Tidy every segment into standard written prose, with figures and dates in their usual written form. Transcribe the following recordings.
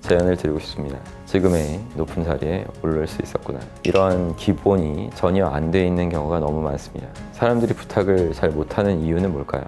제안을 드리고 싶습니다. 지금의 높은 자리에 오를 수 있었구나. 이러한 기본이 전혀 안 돼 있는 경우가 너무 많습니다. 사람들이 부탁을 잘 못하는 이유는 뭘까요?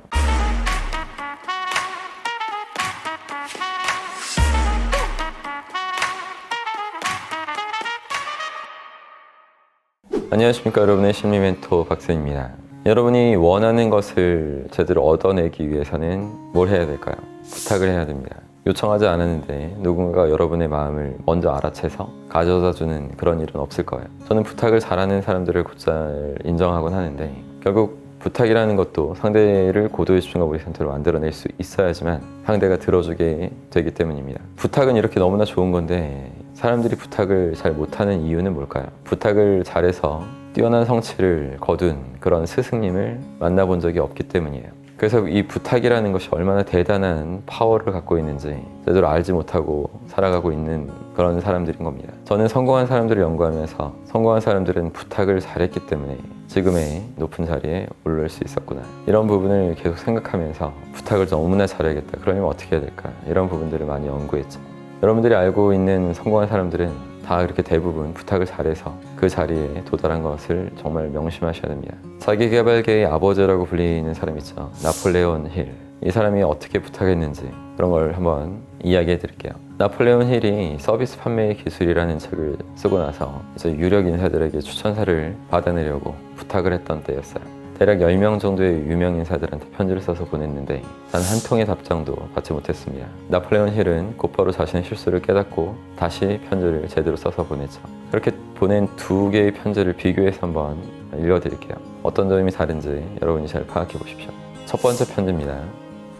안녕하십니까, 여러분의 심리 멘토 박선입니다. 여러분이 원하는 것을 제대로 얻어내기 위해서는 뭘 해야 될까요? 부탁을 해야 됩니다. 요청하지 않았는데 누군가가 여러분의 마음을 먼저 알아채서 가져다 주는 그런 일은 없을 거예요. 저는 부탁을 잘하는 사람들을 곧잘 인정하곤 하는데, 결국 부탁이라는 것도 상대를 고도의 집중과 몰입 상태로 만들어낼 수 있어야지만 상대가 들어주게 되기 때문입니다. 부탁은 이렇게 너무나 좋은 건데, 사람들이 부탁을 잘 못하는 이유는 뭘까요? 부탁을 잘해서 뛰어난 성취를 거둔 그런 스승님을 만나본 적이 없기 때문이에요. 그래서 이 부탁이라는 것이 얼마나 대단한 파워를 갖고 있는지 제대로 알지 못하고 살아가고 있는 그런 사람들인 겁니다. 저는 성공한 사람들을 연구하면서 성공한 사람들은 부탁을 잘했기 때문에 지금의 높은 자리에 오를 수 있었구나, 이런 부분을 계속 생각하면서 부탁을 너무나 잘해야겠다, 그러면 어떻게 해야 될까, 이런 부분들을 많이 연구했죠. 여러분들이 알고 있는 성공한 사람들은 다 그렇게 대부분 부탁을 잘해서 그 자리에 도달한 것을 정말 명심하셔야 됩니다. 자기개발계의 아버지라고 불리는 사람 있죠. 나폴레온 힐. 이 사람이 어떻게 부탁했는지 그런 걸 한번 이야기해 드릴게요. 나폴레온 힐이 서비스 판매의 기술이라는 책을 쓰고 나서 이제 유력 인사들에게 추천사를 받아내려고 부탁을 했던 때였어요. 대략 10명 정도의 유명 인사들한테 편지를 써서 보냈는데 단 한 통의 답장도 받지 못했습니다. 나폴레온 힐은 곧바로 자신의 실수를 깨닫고 다시 편지를 제대로 써서 보냈죠. 그렇게 보낸 두 개의 편지를 비교해서 한번 읽어드릴게요. 어떤 점이 다른지 여러분이 잘 파악해 보십시오. 첫 번째 편지입니다.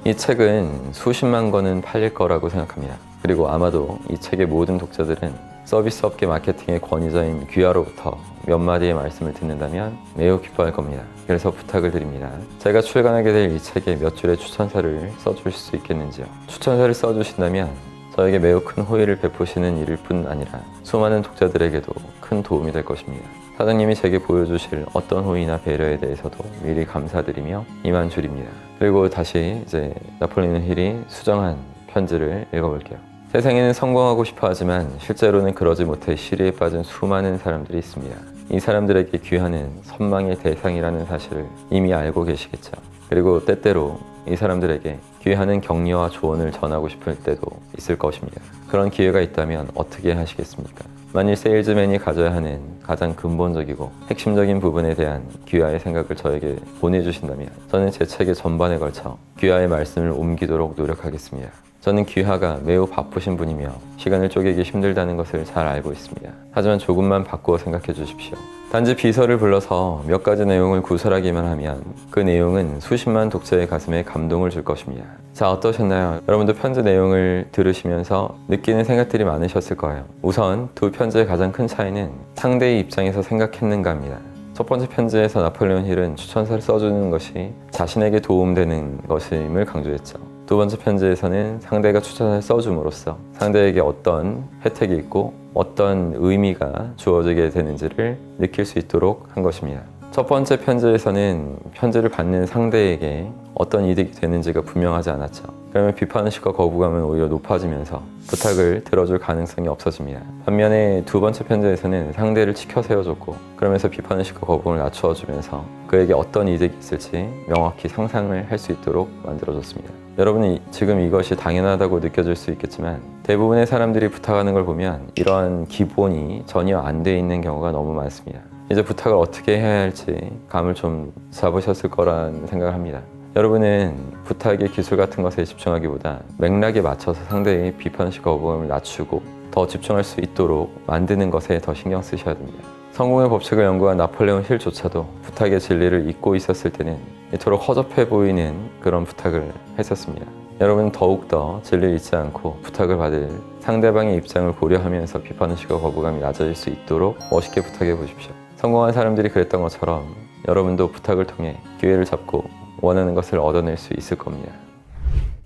이 책은 수십만 권은 팔릴 거라고 생각합니다. 그리고 아마도 이 책의 모든 독자들은 서비스 업계 마케팅의 권위자인 귀하로부터 몇 마디의 말씀을 듣는다면 매우 기뻐할 겁니다. 그래서 부탁을 드립니다. 제가 출간하게 될 이 책에 몇 줄의 추천사를 써주실 수 있겠는지요? 추천사를 써주신다면 저에게 매우 큰 호의를 베푸시는 일일 뿐 아니라 수많은 독자들에게도 큰 도움이 될 것입니다. 사장님이 제게 보여주실 어떤 호의나 배려에 대해서도 미리 감사드리며 이만 줄입니다. 그리고 다시 이제 나폴레온 힐이 수정한 편지를 읽어볼게요. 세상에는 성공하고 싶어 하지만 실제로는 그러지 못해 시리에 빠진 수많은 사람들이 있습니다. 이 사람들에게 귀하는 선망의 대상이라는 사실을 이미 알고 계시겠죠. 그리고 때때로 이 사람들에게 귀하는 격려와 조언을 전하고 싶을 때도 있을 것입니다. 그런 기회가 있다면 어떻게 하시겠습니까? 만일 세일즈맨이 가져야 하는 가장 근본적이고 핵심적인 부분에 대한 귀하의 생각을 저에게 보내주신다면 저는 제 책의 전반에 걸쳐 귀하의 말씀을 옮기도록 노력하겠습니다. 저는 귀하가 매우 바쁘신 분이며 시간을 쪼개기 힘들다는 것을 잘 알고 있습니다. 하지만 조금만 바꾸어 생각해 주십시오. 단지 비서를 불러서 몇 가지 내용을 구설하기만 하면 그 내용은 수십만 독자의 가슴에 감동을 줄 것입니다. 자, 어떠셨나요? 여러분도 편지 내용을 들으시면서 느끼는 생각들이 많으셨을 거예요. 우선 두 편지의 가장 큰 차이는 상대의 입장에서 생각했는가 합니다. 첫 번째 편지에서 나폴레온 힐은 추천사를 써주는 것이 자신에게 도움되는 것임을 강조했죠. 두 번째 편지에서는 상대가 추천사를 써줌으로써 상대에게 어떤 혜택이 있고 어떤 의미가 주어지게 되는지를 느낄 수 있도록 한 것입니다. 첫 번째 편지에서는 편지를 받는 상대에게 어떤 이득이 되는지가 분명하지 않았죠. 그러면 비판의식과 거부감은 오히려 높아지면서 부탁을 들어줄 가능성이 없어집니다. 반면에 두 번째 편지에서는 상대를 치켜 세워줬고, 그러면서 비판의식과 거부감을 낮추어주면서 그에게 어떤 이득이 있을지 명확히 상상을 할 수 있도록 만들어줬습니다. 여러분이 지금 이것이 당연하다고 느껴질 수 있겠지만 대부분의 사람들이 부탁하는 걸 보면 이러한 기본이 전혀 안 돼 있는 경우가 너무 많습니다. 이제 부탁을 어떻게 해야 할지 감을 좀 잡으셨을 거라는 생각을 합니다. 여러분은 부탁의 기술 같은 것에 집중하기보다 맥락에 맞춰서 상대의 비판식 거부감을 낮추고 더 집중할 수 있도록 만드는 것에 더 신경 쓰셔야 됩니다. 성공의 법칙을 연구한 나폴레온 힐조차도 부탁의 진리를 잊고 있었을 때는 이토록 허접해 보이는 그런 부탁을 했었습니다. 여러분은 더욱더 진리를 잊지 않고 부탁을 받을 상대방의 입장을 고려하면서 비판의식과 거부감이 낮아질 수 있도록 멋있게 부탁해 보십시오. 성공한 사람들이 그랬던 것처럼 여러분도 부탁을 통해 기회를 잡고 원하는 것을 얻어낼 수 있을 겁니다.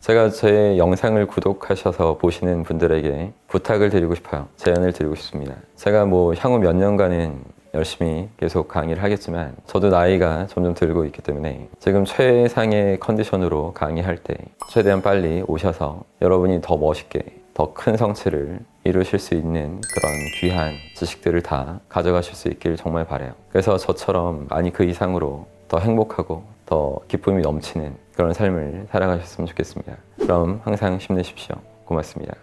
제가 제 영상을 구독하셔서 보시는 분들에게 부탁을 드리고 싶어요. 제안을 드리고 싶습니다. 제가 향후 몇 년간은 열심히 계속 강의를 하겠지만 저도 나이가 점점 들고 있기 때문에 지금 최상의 컨디션으로 강의할 때 최대한 빨리 오셔서 여러분이 더 멋있게 더 큰 성취를 이루실 수 있는 그런 귀한 지식들을 다 가져가실 수 있길 정말 바라요. 그래서 저처럼 아니 그 이상으로 더 행복하고 더 기쁨이 넘치는 그런 삶을 살아가셨으면 좋겠습니다. 그럼 항상 힘내십시오. 고맙습니다.